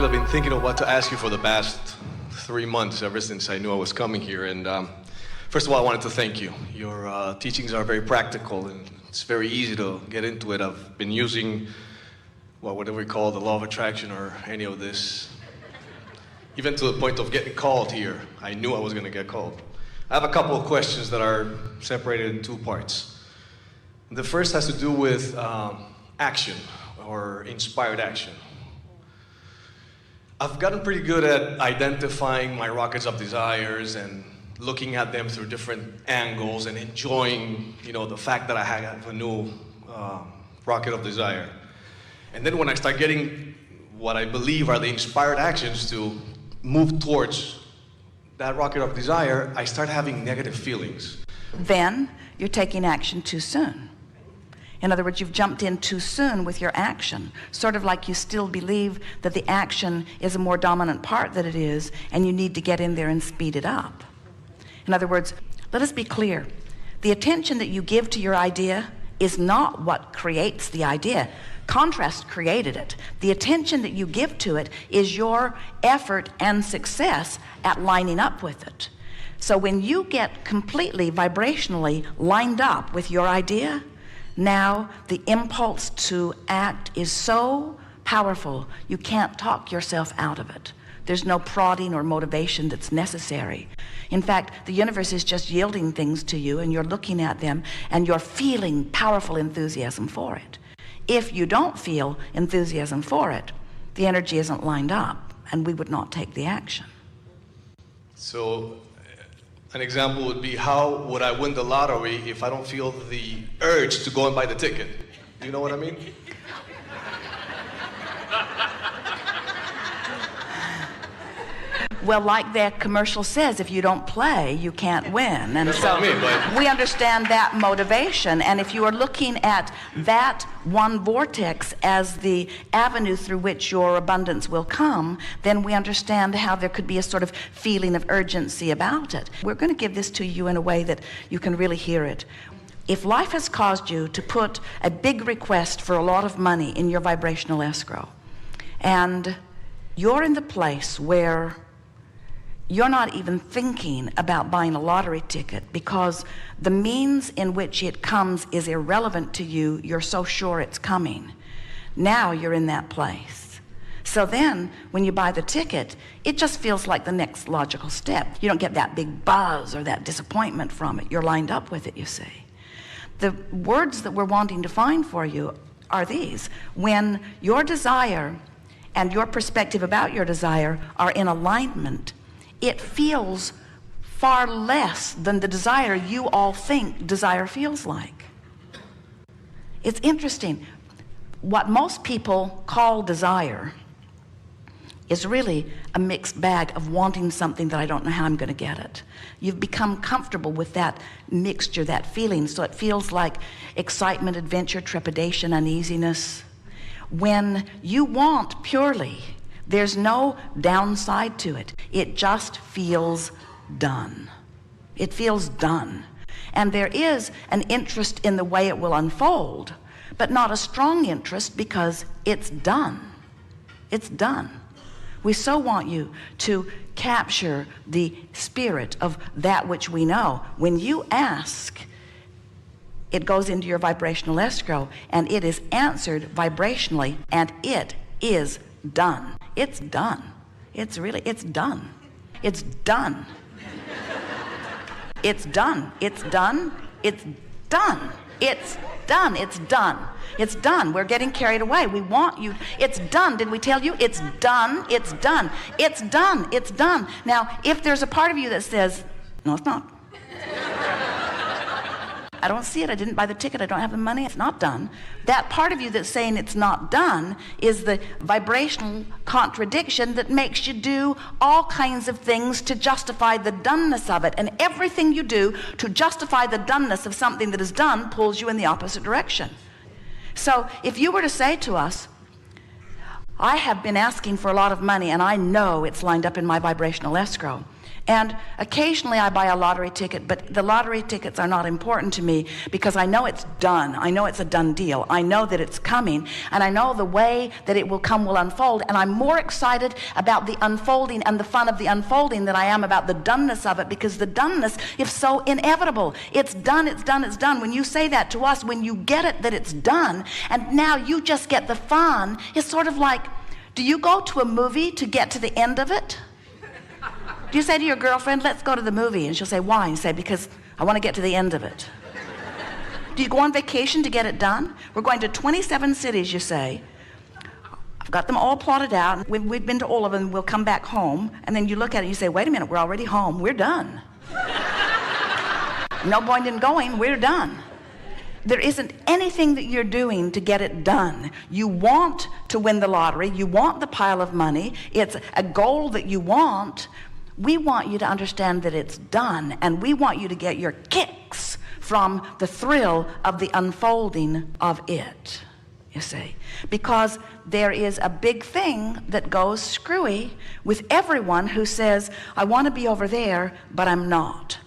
Actually, I've been thinking of what to ask you for the past 3 months, ever since I knew I was coming here. And first of all, I wanted to thank you. Your teachings are very practical, and it's very easy to get into it. I've been using, well, whatever we call the law of attraction or any of this, even to the point of getting called here. I knew I was going to get called. I have a couple of questions that are separated in two parts. The first has to do with action, or inspired action. I've gotten pretty good at identifying my rockets of desires and looking at them through different angles and enjoying, the fact that I have a new rocket of desire. And then when I start getting what I believe are the inspired actions to move towards that rocket of desire, I start having negative feelings. Then you're taking action too soon. In other words, you've jumped in too soon with your action, sort of like you still believe that the action is a more dominant part than it is, and you need to get in there and speed it up. In other words, let us be clear. The attention that you give to your idea is not what creates the idea. Contrast created it. The attention that you give to it is your effort and success at lining up with it. So when you get completely vibrationally lined up with your idea, now the impulse to act is so powerful you can't talk yourself out of it. There's no prodding or motivation that's necessary. In fact, the universe is just yielding things to you, and you're looking at them and you're feeling powerful enthusiasm for it. If you don't feel enthusiasm for it, the energy isn't lined up, and we would not take the action. So an example would be, how would I win the lottery if I don't feel the urge to go and buy the ticket? Do you know what I mean? Well, like that commercial says, if you don't play, you can't win. And That's so what I mean, but we understand that motivation. And if you are looking at that one vortex as the avenue through which your abundance will come, then we understand how there could be a sort of feeling of urgency about it. We're going to give this to you in a way that you can really hear it. If life has caused you to put a big request for a lot of money in your vibrational escrow, and you're in the place where you're not even thinking about buying a lottery ticket because the means in which it comes is irrelevant to you. You're so sure it's coming. Now you're in that place. So then when you buy the ticket, it just feels like the next logical step. You don't get that big buzz or that disappointment from it. You're lined up with it, you see. The words that we're wanting to find for you are these. When your desire and your perspective about your desire are in alignment, it feels far less than the desire you all think desire feels like. It's interesting. What most people call desire is really a mixed bag of wanting something that I don't know how I'm going to get it. You've become comfortable with that mixture, that feeling, so it feels like excitement, adventure, trepidation, uneasiness. When you want purely, there's no downside to it. It just feels done. It feels done. And there is an interest in the way it will unfold, but not a strong interest because it's done. It's done. We so want you to capture the spirit of that which we know. When you ask, it goes into your vibrational escrow, and it is answered vibrationally, and it is done. It's done. It's done. It's done. It's done. It's done. It's done. It's done. It's done. It's done. We're getting carried away. We want you. It's done. Did we tell you? It's done. It's done. It's done. It's done. Now, if there's a part of you that says, no, it's not. I don't see it. I didn't buy the ticket. I don't have the money. It's not done. That part of you that's saying it's not done is the vibrational contradiction that makes you do all kinds of things to justify the doneness of it. And everything you do to justify the doneness of something that is done pulls you in the opposite direction. So if you were to say to us, I have been asking for a lot of money and I know it's lined up in my vibrational escrow, And occasionally I buy a lottery ticket, but the lottery tickets are not important to me because I know it's done. I know it's a done deal. I know that it's coming, and I know the way that it will come will unfold, and I'm more excited about the unfolding and the fun of the unfolding than I am about the doneness of it, because the doneness is so inevitable. It's done, it's done, it's done. When you say that to us, when you get it that it's done, and now you just get the fun, it's sort of like, do you go to a movie to get to the end of it? Do you say to your girlfriend, let's go to the movie? And she'll say, why? And you say, because I want to get to the end of it. Do you go on vacation to get it done? We're going to 27 cities, you say. I've got them all plotted out. We've been to all of them. We'll come back home. And then you look at it and you say, wait a minute, we're already home. We're done. No point in going. We're done. There isn't anything that you're doing to get it done. You want to win the lottery. You want the pile of money. It's a goal that you want. We want you to understand that it's done, and we want you to get your kicks from the thrill of the unfolding of it, you see. Because there is a big thing that goes screwy with everyone who says, I want to be over there, but I'm not.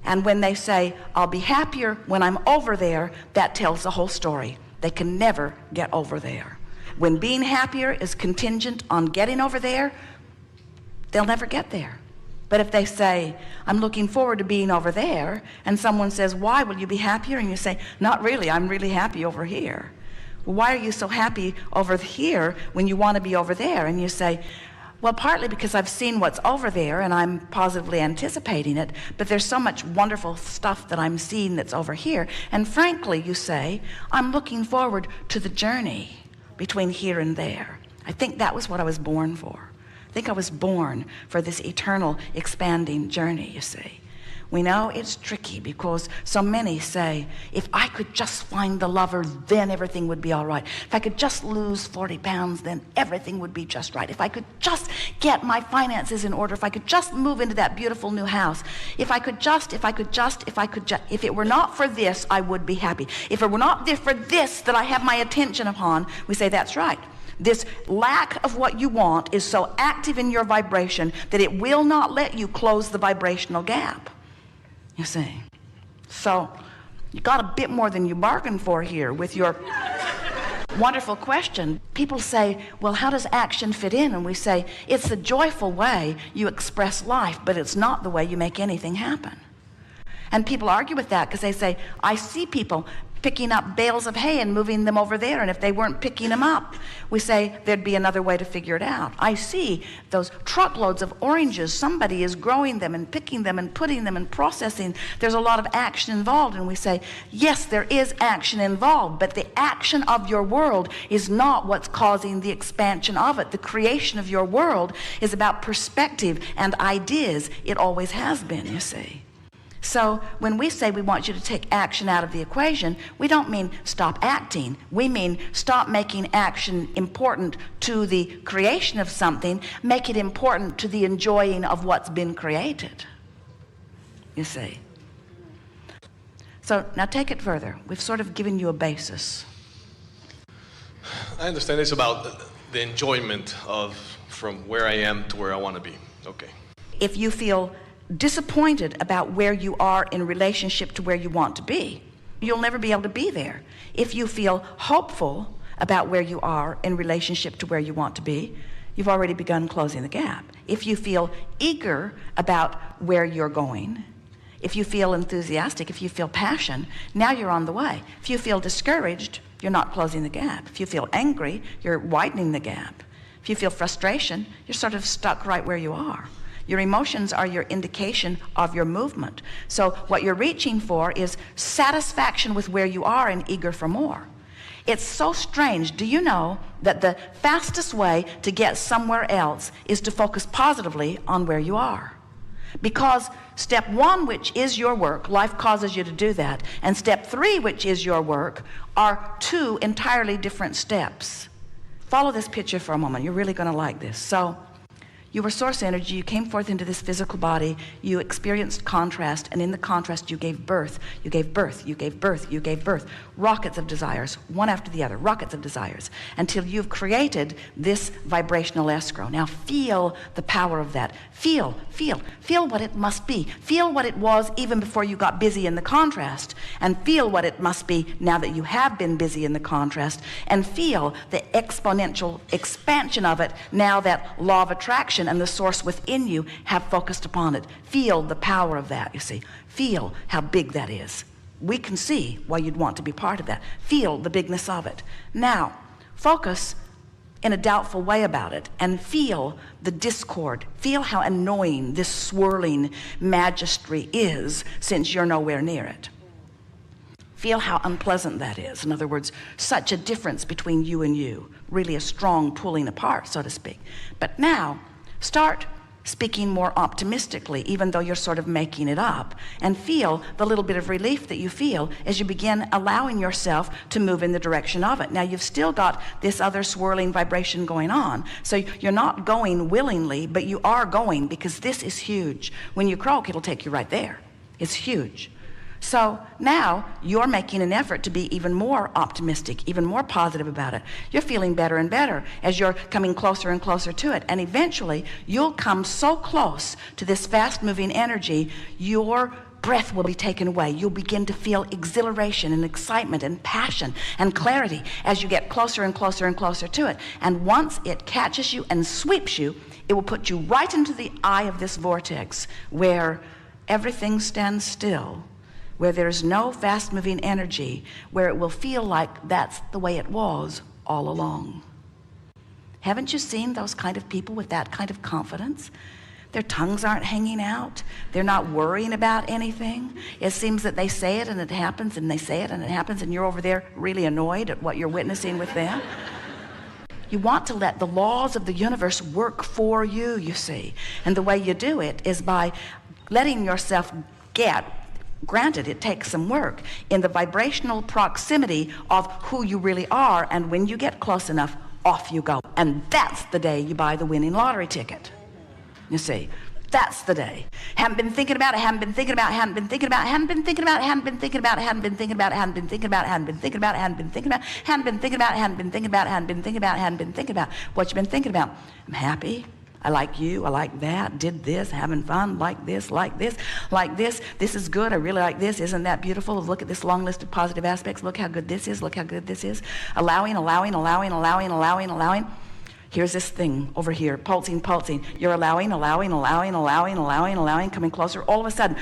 And when they say, I'll be happier when I'm over there, that tells the whole story. They can never get over there. When being happier is contingent on getting over there, they'll never get there. But if they say, I'm looking forward to being over there, and someone says, why, will you be happier? And you say, not really, I'm really happy over here. Well, why are you so happy over here when you want to be over there? And you say, well, partly because I've seen what's over there and I'm positively anticipating it, but there's so much wonderful stuff that I'm seeing that's over here. And frankly, you say, I'm looking forward to the journey between here and there. I think that was what I was born for. I think I was born for this eternal expanding journey, you see. We know it's tricky because so many say, if I could just find the lover, then everything would be all right. If I could just lose 40 pounds, then everything would be just right. If I could just get my finances in order, if I could just move into that beautiful new house, if it were not for this, I would be happy. If it were not for this that I have my attention upon, we say that's right. This lack of what you want is so active in your vibration that it will not let you close the vibrational gap. You see. So you got a bit more than you bargained for here with your wonderful question. People say, well, how does action fit in? And we say, it's the joyful way you express life, but it's not the way you make anything happen. And people argue with that because they say, I see people picking up bales of hay and moving them over there, and if they weren't picking them up, we say there'd be another way to figure it out. I see those truckloads of oranges. Somebody is growing them and picking them and putting them and processing. There's a lot of action involved, and we say, yes, there is action involved, but the action of your world is not what's causing the expansion of it. The creation of your world is about perspective and ideas. It always has been, you see. So when we say we want you to take action out of the equation, we don't mean stop acting. We mean stop making action important to the creation of something, make it important to the enjoying of what's been created. You see. So now take it further. We've sort of given you a basis. I understand it's about the enjoyment of from where I am to where I want to be. Okay. If you feel disappointed about where you are in relationship to where you want to be, you'll never be able to be there. If you feel hopeful about where you are in relationship to where you want to be, you've already begun closing the gap. If you feel eager about where you're going, if you feel enthusiastic, if you feel passion, now you're on the way. If you feel discouraged, you're not closing the gap. If you feel angry, you're widening the gap. If you feel frustration, you're sort of stuck right where you are. Your emotions are your indication of your movement. So what you're reaching for is satisfaction with where you are and eager for more. It's so strange. Do you know that the fastest way to get somewhere else is to focus positively on where you are? Because step 1, which is your work, life causes you to do that, and step 3, which is your work, are 2 entirely different steps. Follow this picture for a moment. You're really going to like this. So You were source energy, you came forth into this physical body, you experienced contrast, and in the contrast you gave birth, you gave birth, you gave birth, you gave birth. Rockets of desires, one after the other, rockets of desires, until you've created this vibrational escrow. Now feel the power of that. Feel what it must be. Feel what it was even before you got busy in the contrast, and feel what it must be now that you have been busy in the contrast, and feel the exponential expansion of it now that law of attraction and the source within you have focused upon it. Feel the power of that, you see. Feel how big that is. We can see why you'd want to be part of that. Feel the bigness of it. Now, focus in a doubtful way about it and feel the discord. Feel how annoying this swirling magistry is since you're nowhere near it. Feel how unpleasant that is. In other words, such a difference between you and you. Really a strong pulling apart, so to speak. But now, start speaking more optimistically, even though you're sort of making it up, and feel the little bit of relief that you feel as you begin allowing yourself to move in the direction of it. Now, you've still got this other swirling vibration going on, so you're not going willingly, but you are going, because this is huge. When you croak, it'll take you right there. It's huge. So now you're making an effort to be even more optimistic, even more positive about it. You're feeling better and better as you're coming closer and closer to it. And eventually you'll come so close to this fast-moving energy, your breath will be taken away. You'll begin to feel exhilaration and excitement and passion and clarity as you get closer and closer and closer to it. And once it catches you and sweeps you, it will put you right into the eye of this vortex where everything stands still, where there's no fast-moving energy, where it will feel like that's the way it was all along. Haven't you seen those kind of people with that kind of confidence? Their tongues aren't hanging out. They're not worrying about anything. It seems that they say it and it happens, and they say it and it happens, and you're over there really annoyed at what you're witnessing with them. You want to let the laws of the universe work for you, you see. And the way you do it is by letting yourself get, granted, it takes some work, in the vibrational proximity of who you really are, and when you get close enough, off you go. And that's the day you buy the winning lottery ticket. You see, that's the day. Haven't been thinking about it, haven't been thinking about it, haven't been thinking about it, haven't been thinking about it, haven't been thinking about it, haven't been thinking about it, haven't been thinking about it, haven't been thinking about it, haven't been thinking about it, haven't been thinking about it, haven't been thinking about it, haven't been thinking about it, haven't been thinking about it. What you been thinking about? I'm happy. I like you, I like that, did this, having fun, like this, like this, like this. This is good, I really like this. Isn't that beautiful? Look at this long list of positive aspects. Look how good this is, look how good this is. Allowing, allowing, allowing, allowing, allowing, allowing. Here's this thing over here, pulsing, pulsing. You're allowing, allowing, allowing, allowing, allowing, allowing, coming closer. All of a sudden,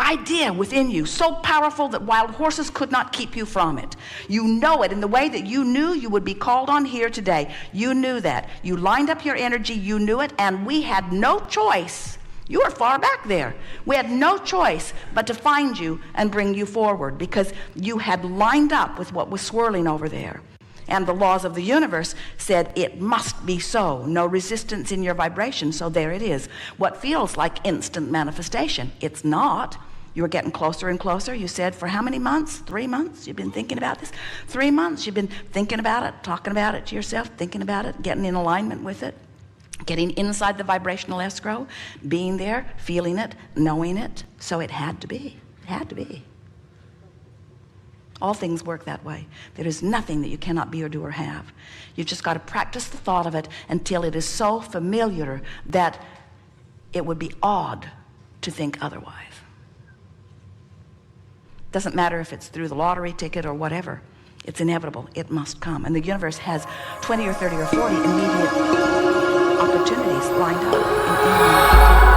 idea within you, so powerful that wild horses could not keep you from it. You know it in the way that you knew you would be called on here today. You knew that. You lined up your energy, you knew it, and we had no choice. You were far back there. We had no choice but to find you and bring you forward, because you had lined up with what was swirling over there. And the laws of the universe said it must be so. No resistance in your vibration, so there it is. What feels like instant manifestation, it's not. You were getting closer and closer. You said, for how many months? 3 months you've been thinking about this? 3 months you've been thinking about it, talking about it to yourself, thinking about it, getting in alignment with it, getting inside the vibrational escrow, being there, feeling it, knowing it. So it had to be. It had to be. All things work that way. There is nothing that you cannot be or do or have. You've just got to practice the thought of it until it is so familiar that it would be odd to think otherwise. Doesn't matter if it's through the lottery ticket or whatever. It's inevitable. It must come. And the universe has 20 or 30 or 40 immediate opportunities lined up in